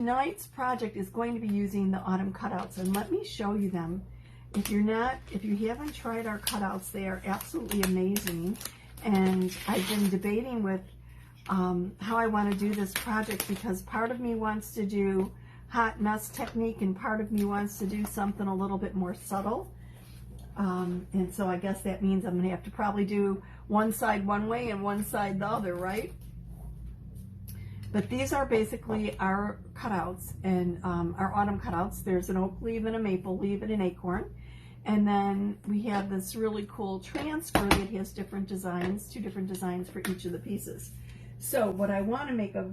Tonight's project is going to be using the autumn cutouts, and let me show you them. If you haven't tried our cutouts, they are absolutely amazing. And I've been debating with how I want to do this project, because part of me wants to do hot mess technique and part of me wants to do something a little bit more subtle. And so I guess that means I'm going to have to probably do one side one way and one side the other, right? But these are basically our cutouts, and our autumn cutouts. There's an oak leaf and a maple leaf and an acorn. And then we have this really cool transfer that has different designs, 2 different designs for each of the pieces. So what I want to make a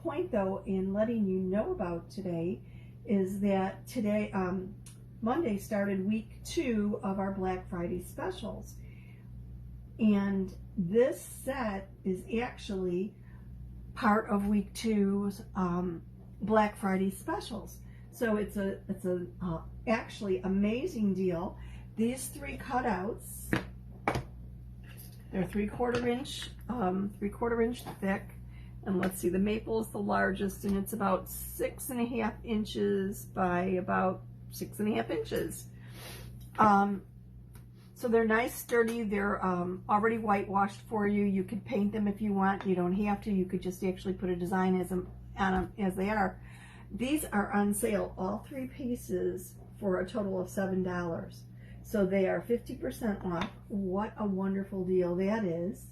point though in letting you know about today is that today, Monday, started week 2 of our Black Friday specials. And this set is actually part of week 2's Black Friday specials. So it's a actually amazing deal. These 3 cutouts, they're 3/4 inch thick, and let's see, the maple is the largest, and it's about 6.5 inches by about 6.5 inches. So they're nice, sturdy. They're already whitewashed for you. You could paint them if you want. You don't have to. You could just actually put a design on them as they are. These are on sale, all 3 pieces, for a total of $7. So they are 50% off. What a wonderful deal that is.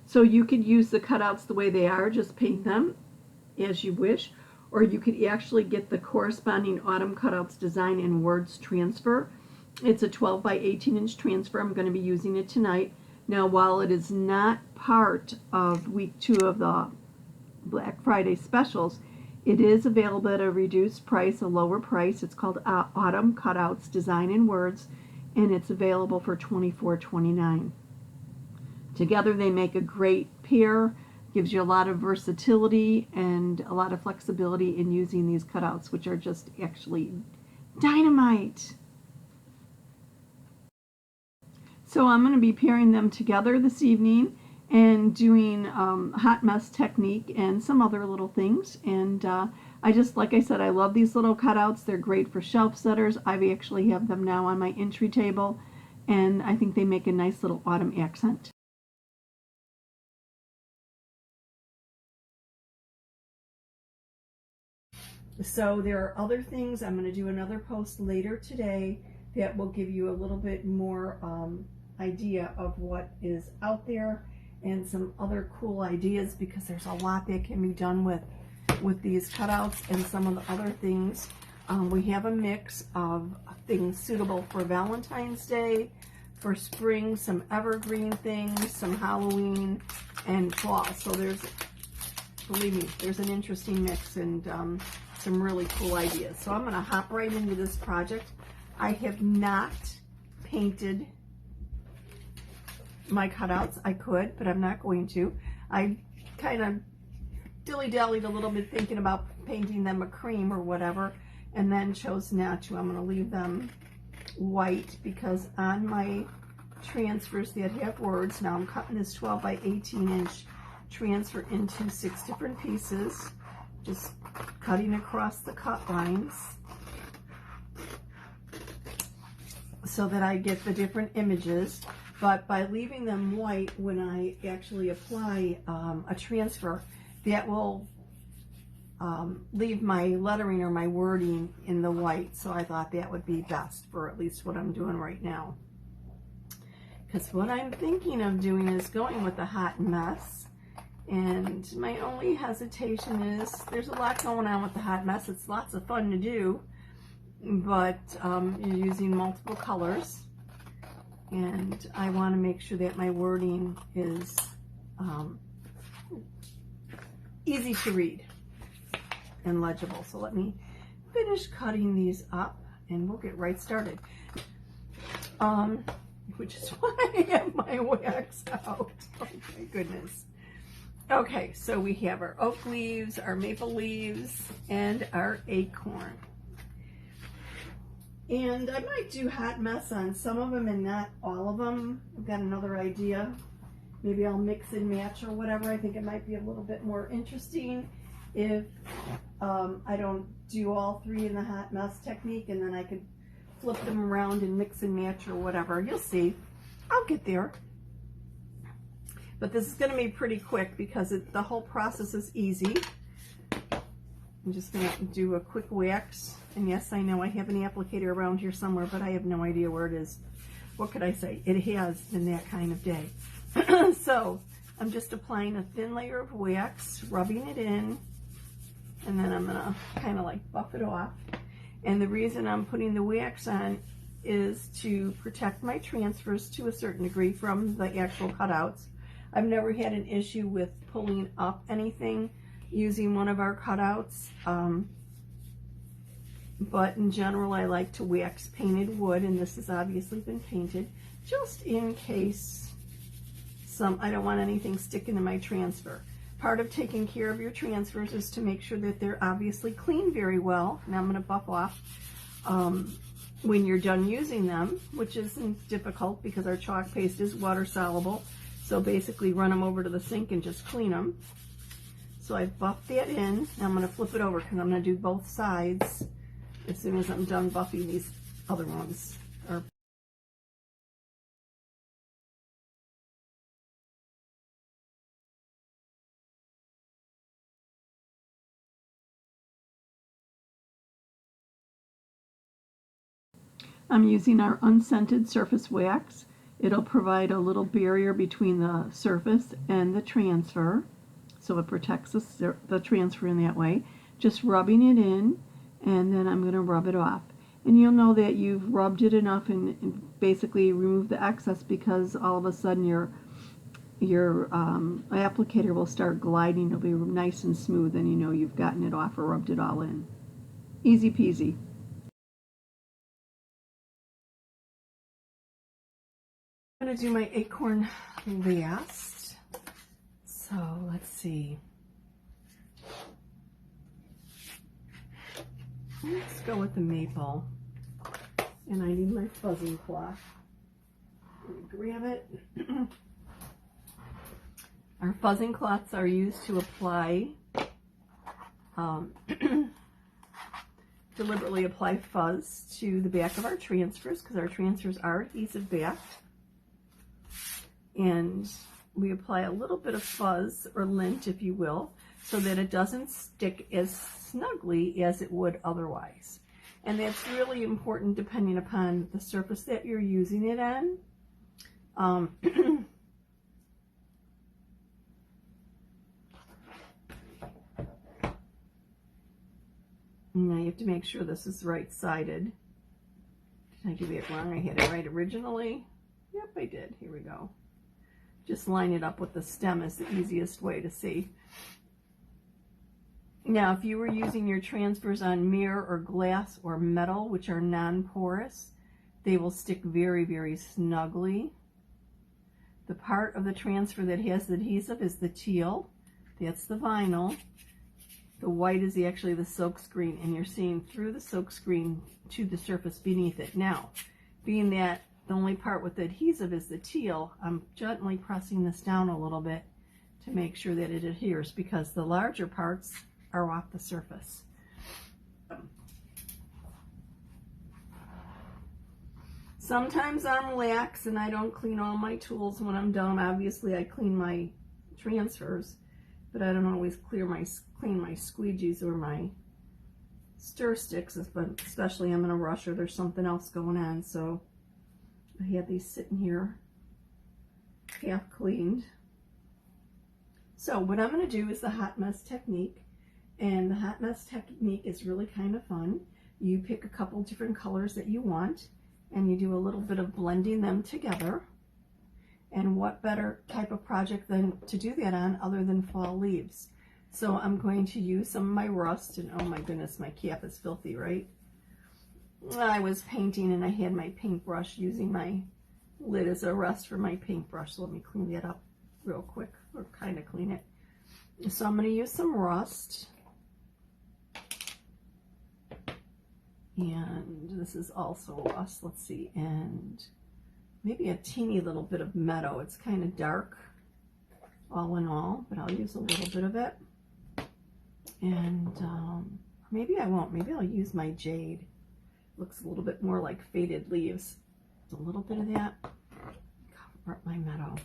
So you could use the cutouts the way they are, just paint them as you wish. Or you could actually get the corresponding autumn cutouts design in words transfer. It's a 12 by 18 inch transfer. I'm going to be using it tonight. Now, while it is not part of week 2 of the Black Friday specials, it is available at a reduced price, a lower price. It's called Autumn Cutouts Design in Words, and it's available for $24.29. Together they make a great pair. Gives you a lot of versatility and a lot of flexibility in using these cutouts, which are just actually dynamite. So I'm going to be pairing them together this evening and doing hot mess technique and some other little things. And like I said, I love these little cutouts. They're great for shelf setters. I actually have them now on my entry table, and I think they make a nice little autumn accent. So there are other things. I'm going to do another post later today that will give you a little bit more idea of what is out there and some other cool ideas, because there's a lot that can be done with these cutouts and some of the other things. We have a mix of things suitable for Valentine's Day, for spring, some evergreen things, some Halloween, and fall. So believe me, there's an interesting mix and some really cool ideas. So I'm going to hop right into this project. I have not painted my cutouts. I could, but I'm not going to. I kind of dilly-dallied a little bit thinking about painting them a cream or whatever, and then chose not to. I'm going to leave them white, because on my transfers that have words, now I'm cutting this 12 by 18 inch transfer into 6 different pieces, just cutting across the cut lines so that I get the different images. But by leaving them white, when I actually apply a transfer, that will leave my lettering or my wording in the white. So I thought that would be best for at least what I'm doing right now. Because what I'm thinking of doing is going with a hot mess. And my only hesitation is there's a lot going on with the hot mess. It's lots of fun to do, but you're using multiple colors. And I want to make sure that my wording is easy to read and legible. So let me finish cutting these up and we'll get right started. Which is why I have my wax out. Oh my goodness. Okay, so we have our oak leaves, our maple leaves, and our acorn. And I might do hot mess on some of them and not all of them. I've got another idea. Maybe I'll mix and match or whatever. I think it might be a little bit more interesting if I don't do all three in the hot mess technique, and then I could flip them around and mix and match or whatever. You'll see. I'll get there. But this is going to be pretty quick because the whole process is easy. I'm just going to do a quick wax. And yes, I know I have an applicator around here somewhere, but I have no idea where it is. What could I say? It has been that kind of day. So I'm just applying a thin layer of wax, rubbing it in, and then I'm going to kind of like buff it off. And the reason I'm putting the wax on is to protect my transfers to a certain degree from the actual cutouts. I've never had an issue with pulling up anything using one of our cutouts, but in general I like to wax painted wood, and this has obviously been painted just in case I don't want anything sticking to my transfer. Part of taking care of your transfers is to make sure that they're obviously cleaned very well. Now I'm going to buff off when you're done using them, which isn't difficult because our chalk paste is water soluble. So basically run them over to the sink and just clean them. So I've buffed that in. Now I'm going to flip it over because I'm going to do both sides as soon as I'm done buffing these other ones. I'm using our unscented surface wax. It'll provide a little barrier between the surface and the transfer, so it protects the transfer in that way. Just rubbing it in, and then I'm going to rub it off. And you'll know that you've rubbed it enough and basically removed the excess, because all of a sudden your applicator will start gliding. It'll be nice and smooth, and you know you've gotten it off or rubbed it all in. Easy peasy. I'm going to do my acorn last. So let's see. Let's go with the maple. And I need my fuzzing cloth. Let me grab it. Our fuzzing cloths are used to apply, deliberately apply fuzz to the back of our transfers, because our transfers are adhesive backed. And we apply a little bit of fuzz or lint, if you will, so that it doesn't stick as snugly as it would otherwise. And that's really important depending upon the surface that you're using it on. Now you have to make sure this is right-sided. Did I do it wrong? I had it right originally. Yep, I did. Here we go. Just line it up with the stem is the easiest way to see. Now, if you were using your transfers on mirror or glass or metal, which are non-porous, they will stick very, very snugly. The part of the transfer that has the adhesive is the teal. That's the vinyl. The white is actually the silk screen, and you're seeing through the silk screen to the surface beneath it. Now, being that the only part with the adhesive is the teal, I'm gently pressing this down a little bit to make sure that it adheres, because the larger parts are off the surface. Sometimes I'm lax and I don't clean all my tools when I'm done. Obviously I clean my transfers, but I don't always clean my squeegees or my stir sticks, especially I'm in a rush or there's something else going on. So I have these sitting here half cleaned. So what I'm going to do is the hot mess technique, and the hot mess technique is really kind of fun. You pick a couple different colors that you want, and you do a little bit of blending them together. And what better type of project than to do that on other than fall leaves? So I'm going to use some of my rust, and oh my goodness, my cap is filthy, right? I was painting and I had my paintbrush, using my lid as a rest for my paintbrush. So let me clean that up real quick, or kind of clean it. So I'm going to use some rust. And this is also rust, let's see, and maybe a teeny little bit of meadow. It's kind of dark. all in all, but I'll use a little bit of it. And maybe I won't. Maybe I'll use my jade. Looks a little bit more like faded leaves. A little bit of that. Cover up my meadow.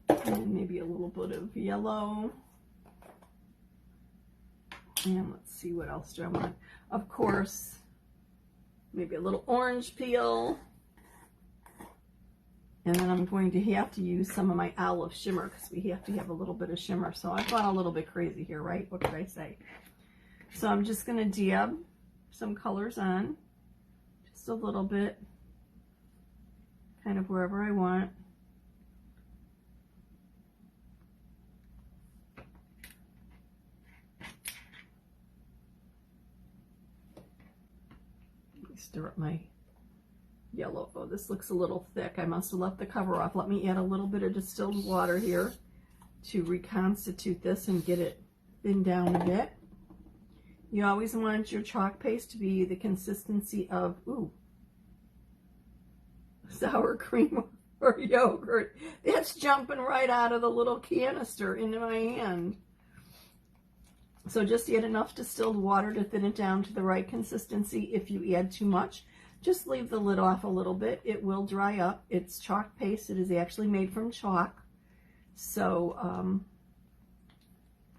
And maybe a little bit of yellow. And let's see, what else do I want? Of course, maybe a little orange peel. And then I'm going to have to use some of my olive shimmer because we have to have a little bit of shimmer. So I've gone a little bit crazy here, right? What could I say? So I'm just going to dab some colors on. Just a little bit. Kind of wherever I want. Stir up my yellow. Oh, this looks a little thick. I must have left the cover off. Let me add a little bit of distilled water here to reconstitute this and get it thinned down a bit. You always want your chalk paste to be the consistency of, sour cream or yogurt. That's jumping right out of the little canister into my hand. So just add enough distilled water to thin it down to the right consistency. If you add too much, just leave the lid off a little bit. It will dry up. It's chalk paste. It is actually made from chalk. So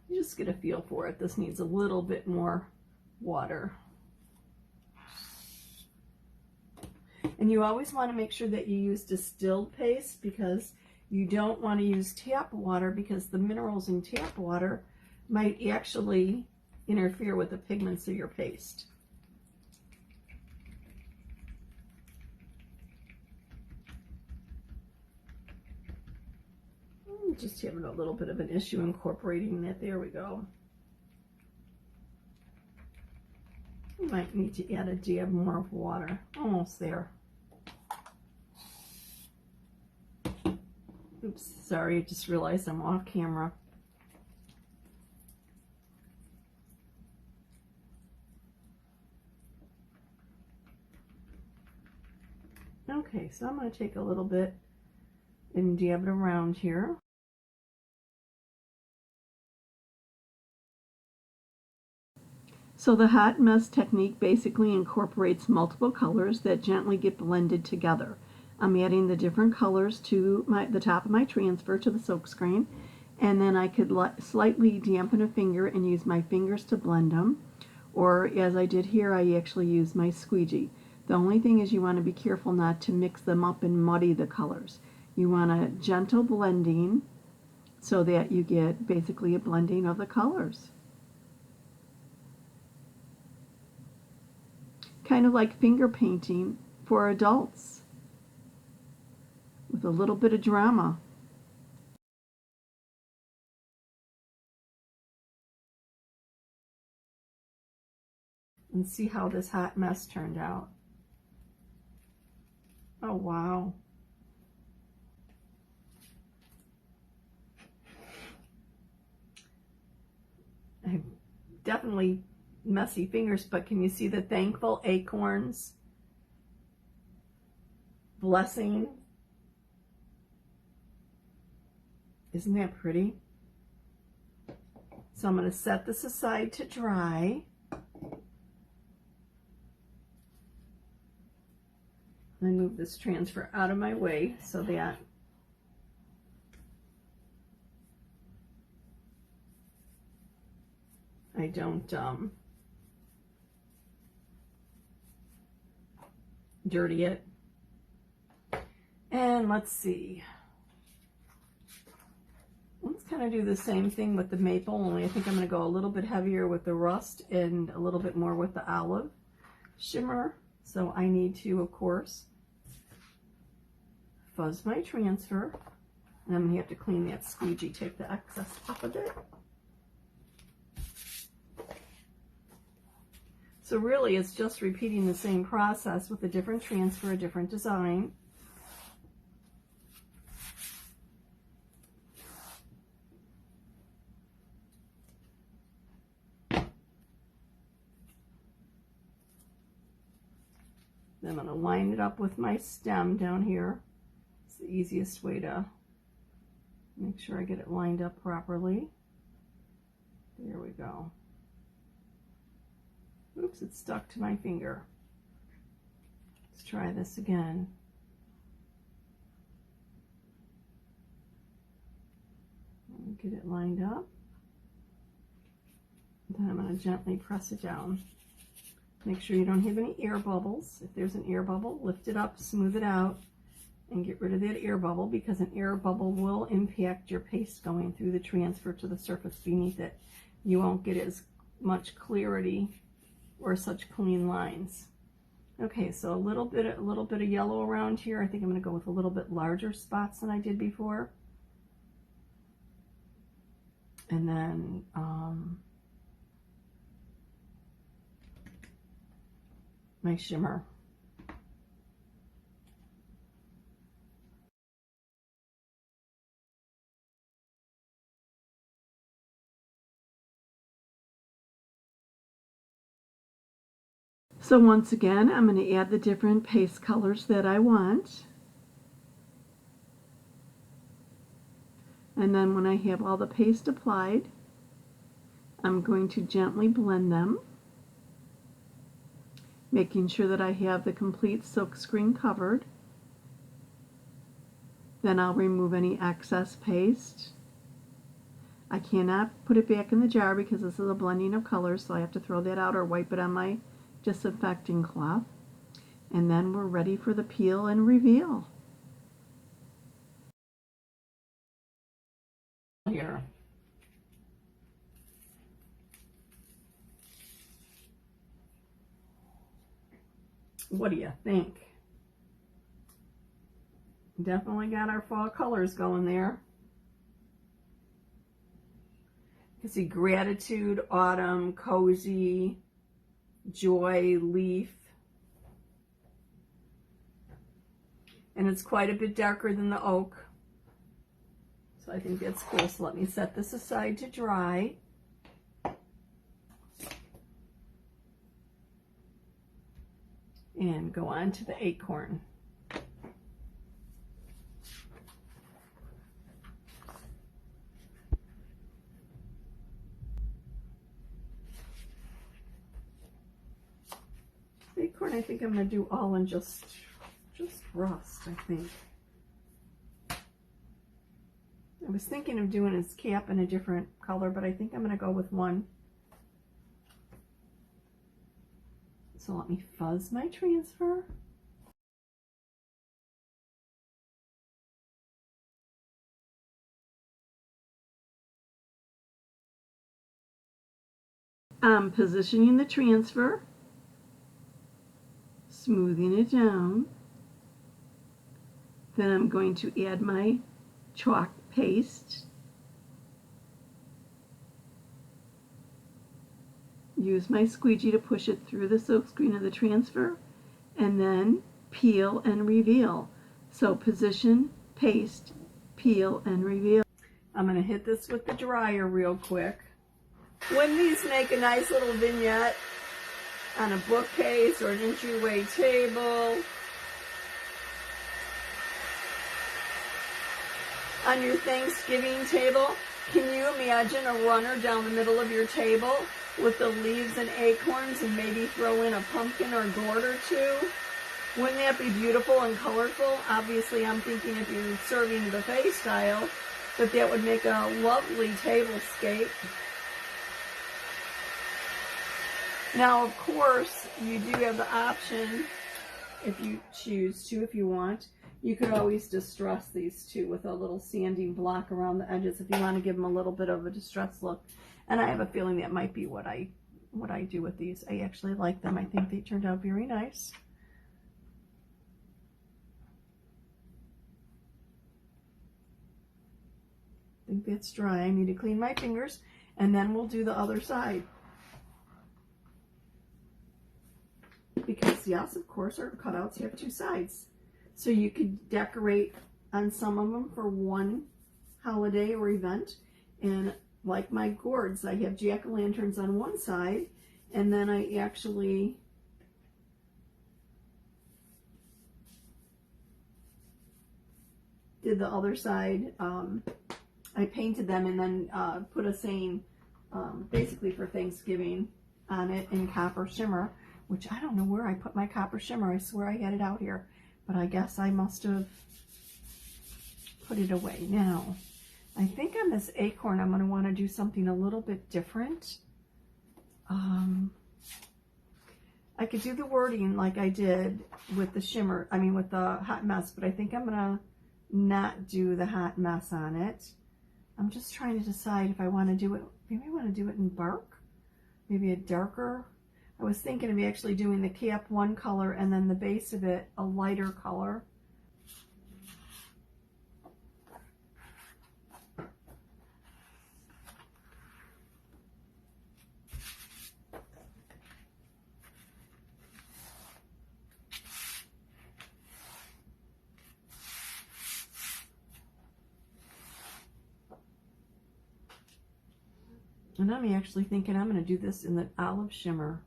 you just get a feel for it. This needs a little bit more water. And you always want to make sure that you use distilled paste because you don't want to use tap water because the minerals in tap water might actually interfere with the pigments of your paste. I'm just having a little bit of an issue incorporating that. There we go. You might need to add a dab more of water. Almost there. Oops, sorry, I just realized I'm off camera. Okay, so I'm going to take a little bit and dab it around here. So the hot mess technique basically incorporates multiple colors that gently get blended together. I'm adding the different colors to the top of my transfer to the silkscreen, and then I could slightly dampen a finger and use my fingers to blend them, or as I did here, I actually used my squeegee. The only thing is you want to be careful not to mix them up and muddy the colors. You want a gentle blending so that you get basically a blending of the colors. Kind of like finger painting for adults with a little bit of drama. And see how this hot mess turned out. Oh, wow. I have definitely messy fingers, but can you see the thankful acorns? Blessing. Isn't that pretty? So I'm going to set this aside to dry. I move this transfer out of my way so that I don't dirty it. And let's see. Let's kind of do the same thing with the maple, only I think I'm going to go a little bit heavier with the rust and a little bit more with the olive shimmer. So I need to, of course, fuzz my transfer. And I'm going to have to clean that squeegee, take the excess off of it. So really it's just repeating the same process with a different transfer, a different design. Then I'm going to line it up with my stem down here It's the easiest way to make sure I get it lined up properly. There we go. Oops, it stuck to my finger. Let's try this again. Get it lined up. Then I'm going to gently press it down. Make sure you don't have any air bubbles. If there's an air bubble, lift it up, smooth it out, and get rid of that air bubble, because an air bubble will impact your paste going through the transfer to the surface beneath it. You won't get as much clarity or such clean lines. Okay, so a little bit of yellow around here. I think I'm going to go with a little bit larger spots than I did before. And then my shimmer. So once again, I'm going to add the different paste colors that I want. And then when I have all the paste applied, I'm going to gently blend them, making sure that I have the complete silk screen covered. Then I'll remove any excess paste. I cannot put it back in the jar because this is a blending of colors, so I have to throw that out or wipe it on my disinfecting cloth. And then we're ready for the peel and reveal. Here. What do you think? Definitely got our fall colors going there. You can see gratitude, autumn, cozy, joy, leaf. And it's quite a bit darker than the oak. So I think that's cool. So let me set this aside to dry. And go on to the acorn. Acorn, I think I'm going to do all in just rust, I think. I was thinking of doing his cap in a different color, but I think I'm going to go with one. So let me fuzz my transfer. I'm positioning the transfer, smoothing it down. Then I'm going to add my chalk paste. Use my squeegee to push it through the silkscreen of the transfer, and then peel and reveal. So position, paste, peel, and reveal. I'm going to hit this with the dryer real quick. Wouldn't these make a nice little vignette on a bookcase or an entryway table? On your Thanksgiving table, can you imagine a runner down the middle of your table with the leaves and acorns, and maybe throw in a pumpkin or gourd or two? Wouldn't that be beautiful and colorful? Obviously, I'm thinking if you're serving buffet style, but that would make a lovely tablescape. Now, of course, you do have the option, if you choose to, if you want, you could always distress these too with a little sanding block around the edges if you want to give them a little bit of a distressed look. And I have a feeling that might be what I do with these. I actually like them. I think they turned out very nice. I think that's dry. I need to clean my fingers, and then we'll do the other side. Because yes, of course, our cutouts have two sides. So you could decorate on some of them for one holiday or event. And like my gourds, I have jack-o'-lanterns on one side, and then I actually did the other side. I painted them and then put a saying, basically for Thanksgiving, on it in copper shimmer, which I don't know where I put my copper shimmer. I swear I had it out here, but I guess I must have put it away. Now, I think on this acorn, I'm going to want to do something a little bit different. I could do the wording like I did with the shimmer, I mean with the hot mess, but I think I'm going to not do the hot mess on it. I'm just trying to decide if I want to do it, maybe I want to do it in bark, maybe a darker. I was thinking of actually doing the cap one color and then the base of it a lighter color. And I'm actually thinking I'm going to do this in the olive shimmer.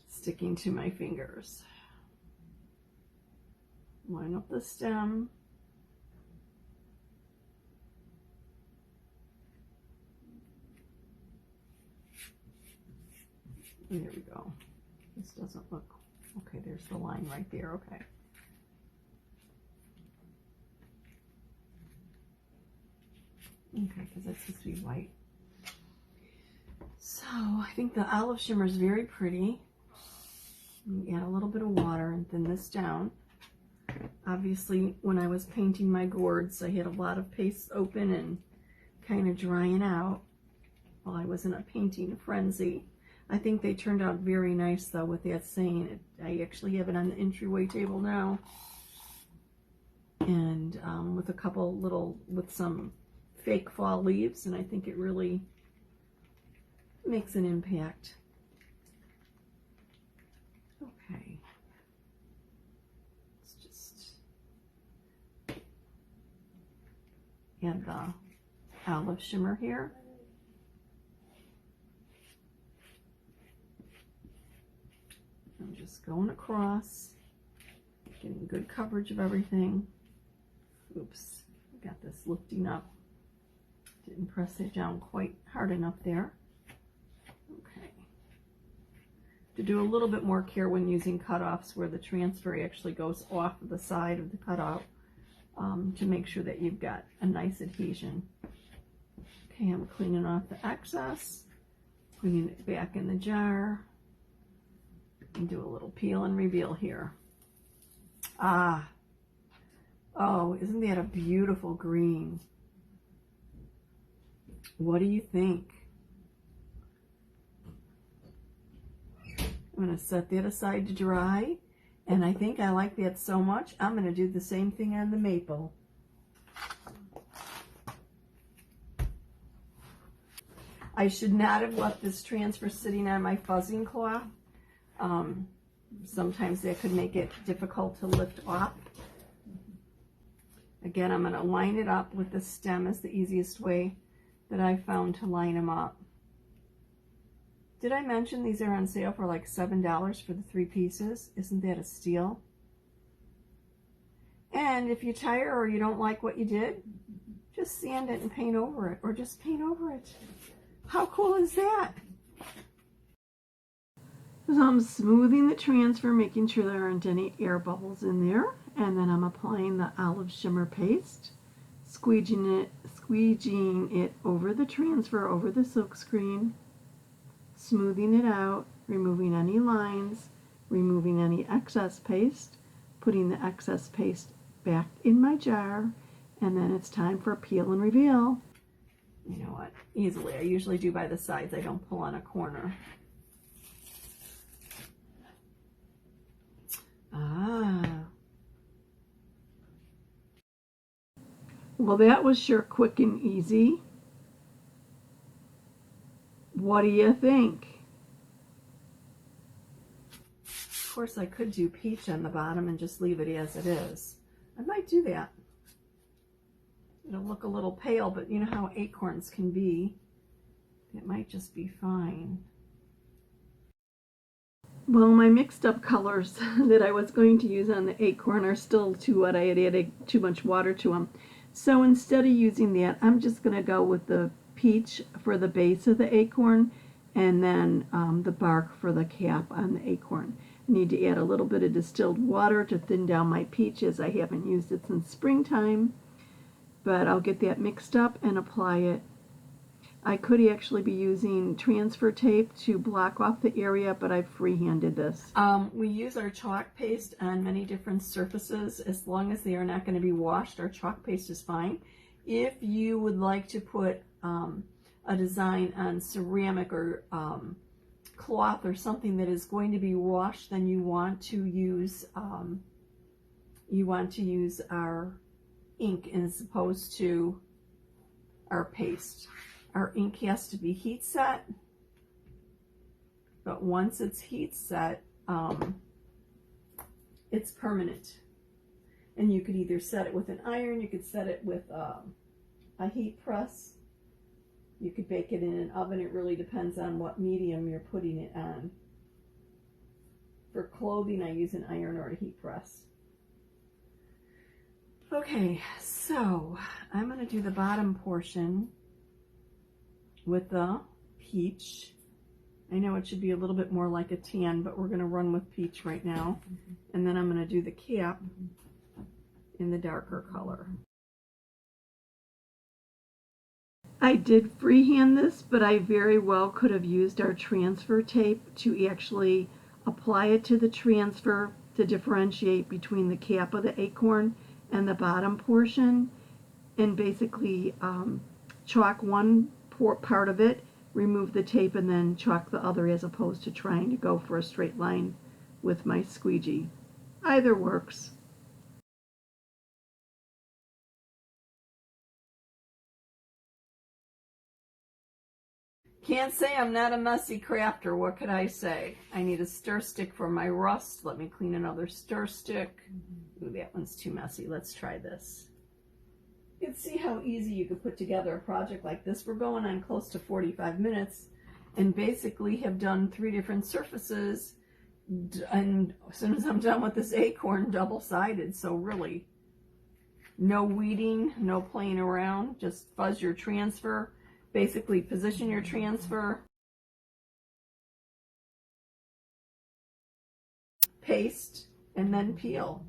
Sticking to my fingers. Line up the stem. There we go. This doesn't look, okay, there's the line right there, okay. Okay, because that's supposed to be white. So I think the olive shimmer is very pretty. Add a little bit of water and thin this down. Obviously, when I was painting my gourds, I had a lot of paste open and kind of drying out while I was in a painting frenzy. I think they turned out very nice, though, with that saying. I actually have it on the entryway table now. And with a couple little, with some fake fall leaves, and I think it really makes an impact. Okay. And the olive shimmer here. I'm just going across, getting good coverage of everything. Oops, I got this lifting up. Didn't press it down quite hard enough there. Okay. To do a little bit more care when using cutoffs where the transfer actually goes off of the side of the cutout. To make sure that you've got a nice adhesion. Okay, I'm cleaning off the excess, putting it back in the jar, and do a little peel and reveal here. Ah, oh, isn't that a beautiful green? What do you think? I'm going to set that aside to dry. And I think I like that so much, I'm going to do the same thing on the maple. I should not have left this transfer sitting on my fuzzing cloth. Sometimes that could make it difficult to lift off. Again, I'm going to line it up with the stem as the easiest way that I found to line them up. Did I mention these are on sale for like $7 for the 3 pieces? Isn't that a steal? And if you tire or you don't like what you did, just sand it and paint over it, or just paint over it. How cool is that? So I'm smoothing the transfer, making sure there aren't any air bubbles in there, and then I'm applying the olive shimmer paste, squeegeeing it over the transfer, over the silk screen, smoothing it out, removing any lines, removing any excess paste, putting the excess paste back in my jar, and then it's time for peel and reveal. You know what? Easily. I usually do by the sides. I don't pull on a corner. Ah. Well, that was sure quick and easy. What do you think? course, I could do peach on the bottom and just leave it as it is. I might do that. It'll look a little pale, but you know how acorns can be. It might just be fine. Well, my mixed up colors that I was going to use on the acorn are still too wet. I had added too much water to them. So instead of using that, I'm just going to go with the peach for the base of the acorn, and then the bark for the cap on the acorn. I need to add a little bit of distilled water to thin down my peach, as I haven't used it since springtime. But I'll get that mixed up and apply it. I could actually be using transfer tape to block off the area, but I've freehanded this. We use our chalk paste on many different surfaces. As long as they are not going to be washed, our chalk paste is fine. If you would like to put a design on ceramic or cloth or something that is going to be washed, then you want to use our ink as opposed to our paste. Our ink has to be heat set, but once it's heat set, it's permanent. And you could either set it with an iron, you could set it with a heat press, you could bake it in an oven. It really depends on what medium you're putting it on. For clothing, I use an iron or a heat press. Okay, so I'm going to do the bottom portion with the peach. I know it should be a little bit more like a tan, but we're going to run with peach right now. And then I'm going to do the cap in the darker color. I did freehand this, but I very well could have used our transfer tape to actually apply it to the transfer to differentiate between the cap of the acorn and the bottom portion, and basically chalk one part of it, remove the tape, and then chalk the other, as opposed to trying to go for a straight line with my squeegee. Either works. Can't say I'm not a messy crafter. What could I say? I need a stir stick for my rust. Let me clean another stir stick. Ooh, that one's too messy. Let's try this. You can see how easy you could put together a project like this. We're going on close to 45 minutes and basically have done 3 different surfaces, and as soon as I'm done with this acorn, double-sided. So really, no weeding, no playing around, just fuzz your transfer, basically position your transfer, paste, and then peel.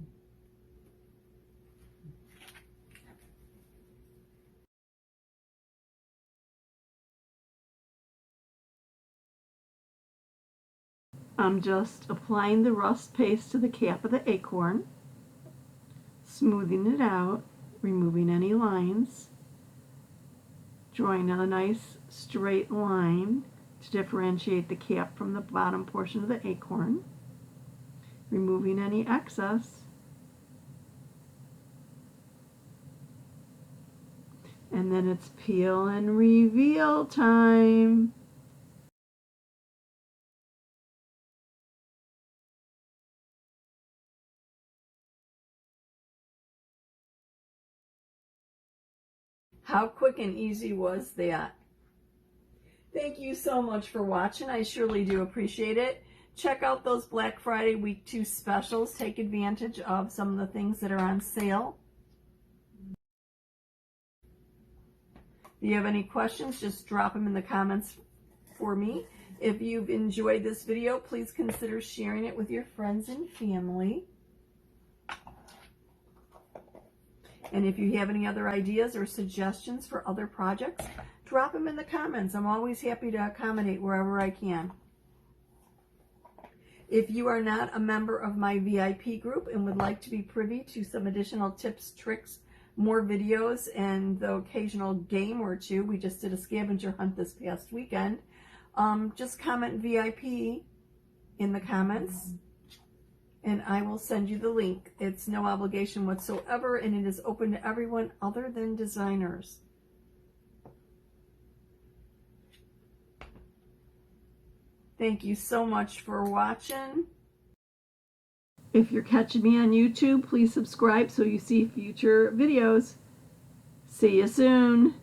I'm just applying the rust paste to the cap of the acorn, smoothing it out, removing any lines, drawing a nice straight line to differentiate the cap from the bottom portion of the acorn, removing any excess, and then it's peel and reveal time. How quick and easy was that? Thank you so much for watching. I surely do appreciate it. Check out those Black Friday Week 2 specials. Take advantage of some of the things that are on sale. If you have any questions, just drop them in the comments for me. If you've enjoyed this video, please consider sharing it with your friends and family. And if you have any other ideas or suggestions for other projects, drop them in the comments. I'm always happy to accommodate wherever I can. If you are not a member of my VIP group and would like to be privy to some additional tips, tricks, more videos, and the occasional game or two, we just did a scavenger hunt this past weekend, just comment VIP in the comments, and I will send you the link. It's no obligation whatsoever, and it is open to everyone other than designers. Thank you so much for watching. If you're catching me on YouTube, please subscribe so you see future videos. See you soon.